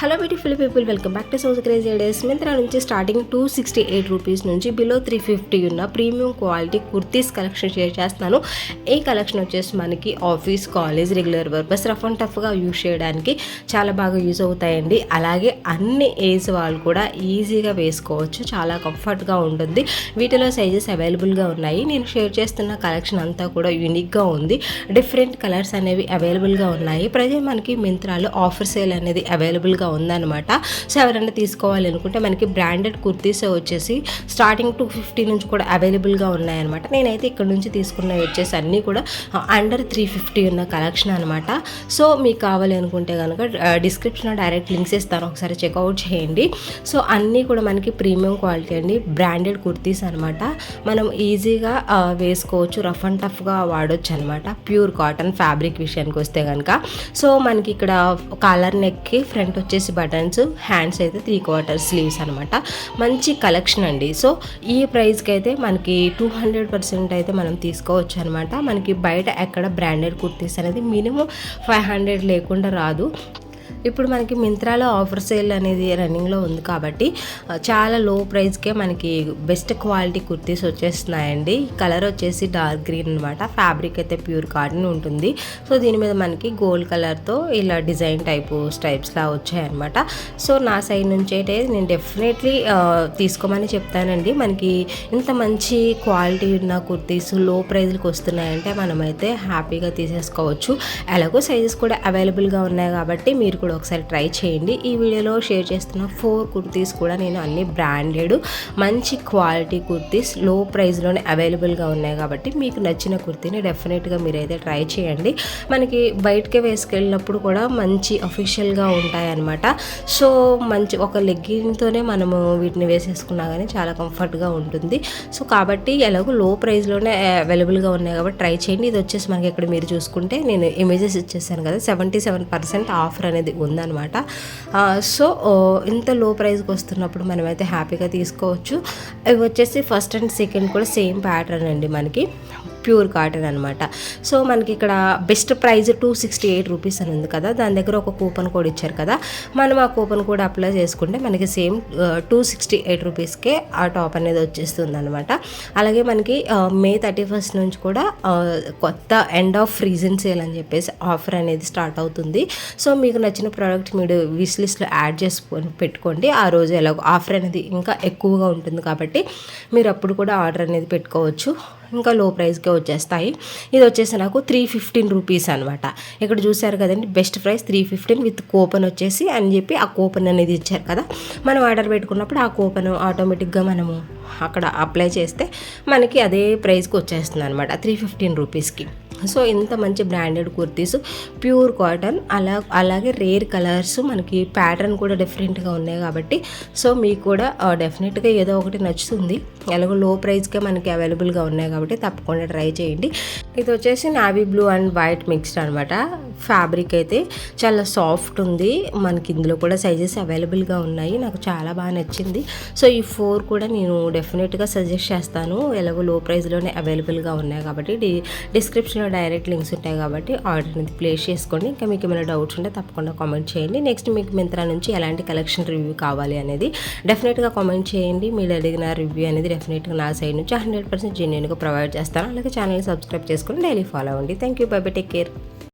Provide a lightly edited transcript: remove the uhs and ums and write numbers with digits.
Hello beautiful people, welcome back to south crazy days. Myntra నుంచి starting 268 rupees నుంచి below 350 ఉన్న premium quality kurtis collection share చేస్తున్నాను. ఈ collection వచ్చేసి మనకి office, college, regular purpose, rough and టఫ్గా యూజ్ చేయడానికి చాలా బాగా యూజ్ అవుతాయండి. అలాగే అన్ని ఏజ్ వాళ్ళు కూడా ఈజీగా వేసుకోవచ్చు, చాలా కంఫర్ట్గా ఉంటుంది. వీటిలో సైజెస్ అవైలబుల్గా ఉన్నాయి. నేను షేర్ చేస్తున్న కలెక్షన్ అంతా కూడా యూనిక్గా ఉంది. డిఫరెంట్ కలర్స్ అనేవి అవైలబుల్గా ఉన్నాయి. ప్రజెంట్ మనకి మింత్రాలో ఆఫర్ సేల్ అనేది అవైలబుల్గా ఉందన్నమాట. సో ఎవరైనా తీసుకోవాలి అనుకుంటే మనకి బ్రాండెడ్ కుర్తీస్ వచ్చేసి స్టార్టింగ్ 250 నుంచి కూడా అవైలబుల్గా ఉన్నాయన్నమాట. నేనైతే ఇక్కడ నుంచి తీసుకున్నవి వచ్చేసి అన్నీ కూడా అండర్ 350 ఉన్న కలెక్షన్ అనమాట. సో మీకు కావాలి అనుకుంటే కనుక డిస్క్రిప్షన్లో డైరెక్ట్ లింక్స్ ఇస్తాను, ఒకసారి చెక్అవుట్ చేయండి. సో అన్నీ కూడా మనకి ప్రీమియం క్వాలిటీ అండి, బ్రాండెడ్ కుర్తీస్ అనమాట. మనం ఈజీగా వేసుకోవచ్చు, రఫ్ అండ్ టఫ్గా వాడచ్చు అనమాట. ప్యూర్ కాటన్ ఫ్యాబ్రిక్ విషయానికి వస్తే కనుక సో మనకి ఇక్కడ కాలర్ నెక్కి ఫ్రంట్ వచ్చేసి బటన్స్, హ్యాండ్స్ అయితే 3/4 స్లీవ్స్ అనమాట. మంచి కలెక్షన్ అండి. సో ఈ ప్రైస్కి అయితే మనకి 200% అయితే మనం తీసుకోవచ్చు అనమాట. మనకి బయట ఎక్కడ బ్రాండెడ్ కుర్తీస్ అనేది మినిమం 500 లేకుండా రాదు. ఇప్పుడు మనకి మింత్రాలో ఆఫర్ సేల్ అనేది రన్నింగ్లో ఉంది కాబట్టి చాలా లో ప్రైస్కే మనకి బెస్ట్ క్వాలిటీ కుర్తీస్ వచ్చేస్తున్నాయండి. కలర్ వచ్చేసి డార్క్ గ్రీన్ అనమాట. ఫ్యాబ్రిక్ అయితే ప్యూర్ కాటన్ ఉంటుంది. సో దీని మీద మనకి గోల్డ్ కలర్తో ఇలా డిజైన్ స్ట్రైప్స్లా వచ్చాయన్నమాట. సో నా సైడ్ నుంచి అయితే నేను డెఫినెట్లీ తీసుకోమని చెప్తానండి. మనకి ఇంత మంచి క్వాలిటీ ఉన్న కుర్తీస్ లో ప్రైజ్కి వస్తున్నాయంటే మనమైతే హ్యాపీగా తీసేసుకోవచ్చు. ఎలాగో సైజెస్ కూడా అవైలబుల్గా ఉన్నాయి కాబట్టి మీరు కూడా ఒకసారి ట్రై చేయండి. ఈ వీడియోలో షేర్ చేస్తున్న 4 కుర్తీస్ కూడా నేను అన్ని బ్రాండెడ్ మంచి క్వాలిటీ కుర్తీస్ లో ప్రైస్లోనే అవైలబుల్గా ఉన్నాయి కాబట్టి మీకు నచ్చిన కుర్తీని డెఫినెట్గా మీరైతే ట్రై చేయండి. మనకి బయటకే వేసుకెళ్ళినప్పుడు కూడా మంచి అఫీషియల్గా ఉంటాయి అన్నమాట. సో మంచి ఒక లెగ్గిన్తోనే మనము వీటిని వేసేసుకున్నా కానీ చాలా కంఫర్ట్గా ఉంటుంది. సో కాబట్టి ఎలాగో లో ప్రైస్లోనే అవైలబుల్గా ఉన్నాయి కాబట్టి ట్రై చేయండి. ఇది వచ్చేసి మనకి ఇక్కడ మీరు చూసుకుంటే నేను ఇమేజెస్ ఇచ్చేసాను కదా, 77% ఆఫర్ అనేది ఉందన్నమాట. సో ఇంత లో ప్రైస్కి వస్తున్నప్పుడు మనమైతే హ్యాపీగా తీసుకోవచ్చు. ఇవి వచ్చేసి ఫస్ట్ అండ్ సెకండ్ కూడా సేమ్ ప్యాటర్న్ అండి, మనకి ప్యూర్ కాటన్ అనమాట. సో మనకి ఇక్కడ బెస్ట్ ప్రైస్ 268 రూపీస్ అని ఉంది కదా, దాని దగ్గర ఒక కూపన్ కోడ్ ఇచ్చారు కదా, మనం ఆ కూపన్ కోడ్ అప్లై చేసుకుంటే మనకి సేమ్ 268 రూపీస్కే ఆ టాప్ అనేది వచ్చేస్తుంది అనమాట. అలాగే మనకి May 31 నుంచి కూడా కొత్త ఎండ్ ఆఫ్ రీజన్ సేల్ అని చెప్పేసి ఆఫర్ అనేది స్టార్ట్ అవుతుంది. సో మీకు నచ్చిన ప్రోడక్ట్ మీరు విష్ లిస్ట్లో యాడ్ చేసుకొని పెట్టుకోండి. ఆ రోజు ఎలాగో ఆఫర్ అనేది ఇంకా ఎక్కువగా ఉంటుంది కాబట్టి మీరు అప్పుడు కూడా ఆర్డర్ అనేది పెట్టుకోవచ్చు. ఇంకా లో ప్రైస్కే వచ్చేస్తాయి. ఇది వచ్చేసి నాకు 315 రూపీస్ అనమాట. ఇక్కడ చూసారు కదండి, బెస్ట్ ప్రైస్ 315 విత్ కూపన్ వచ్చేసి అని చెప్పి ఆ కూపన్ అనేది ఇచ్చారు కదా, మనం ఆర్డర్ పెట్టుకున్నప్పుడు ఆ కూపన్ ఆటోమేటిక్గా మనము అక్కడ అప్లై చేస్తే మనకి అదే ప్రైస్కి వచ్చేస్తుంది అనమాట, 315 రూపీస్కి. సో ఇంత మంచి బ్రాండెడ్ కుర్తీస్ ప్యూర్ కాటన్, అలాగే రేర్ కలర్స్, మనకి ప్యాటర్న్ కూడా డిఫరెంట్గా ఉన్నాయి కాబట్టి సో మీకు కూడా డెఫినెట్గా ఏదో ఒకటి నచ్చుతుంది. ఎలాగో లో ప్రైస్కే మనకి అవైలబుల్గా ఉన్నాయి కాబట్టి తప్పకుండా ట్రై చేయండి. ఇది వచ్చేసి navy blue and white mixed అనమాట. ఫ్యాబ్రిక్ అయితే చాలా సాఫ్ట్ ఉంది. మనకి ఇందులో కూడా సైజెస్ అవైలబుల్గా ఉన్నాయి. నాకు చాలా బాగా నచ్చింది. సో ఈ 4 కూడా నేను డెఫినెట్గా సజెస్ట్ చేస్తాను. ఎలాగో లో ప్రైస్లోనే అవైలబుల్గా ఉన్నాయి కాబట్టి డిస్క్రిప్షన్లో డైరెక్ట్ లింక్స్ ఉంటాయి కాబట్టి ఆర్డర్ అనేది ప్లేస్ చేసుకోండి. ఇంకా మీకు ఏమైనా డౌట్స్ ఉంటే తప్పకుండా కామెంట్ చేయండి. నెక్స్ట్ మీకు మింత్రా నుంచి ఎలాంటి కలెక్షన్ రివ్యూ కావాలి అనేది డెఫినెట్గా కామెంట్ చేయండి. మీరు అడిగిన రివ్యూ అనేది డెఫినెట్గా నా సైడ్ నుంచి 100% జెన్యూన్గా ప్రొవైడ్ చేస్తాను. అలాగే ఛానల్ని సబ్స్క్రైబ్ చేసుకొని డైలీ ఫాలో అవ్వండి. Thank you, by by, take care.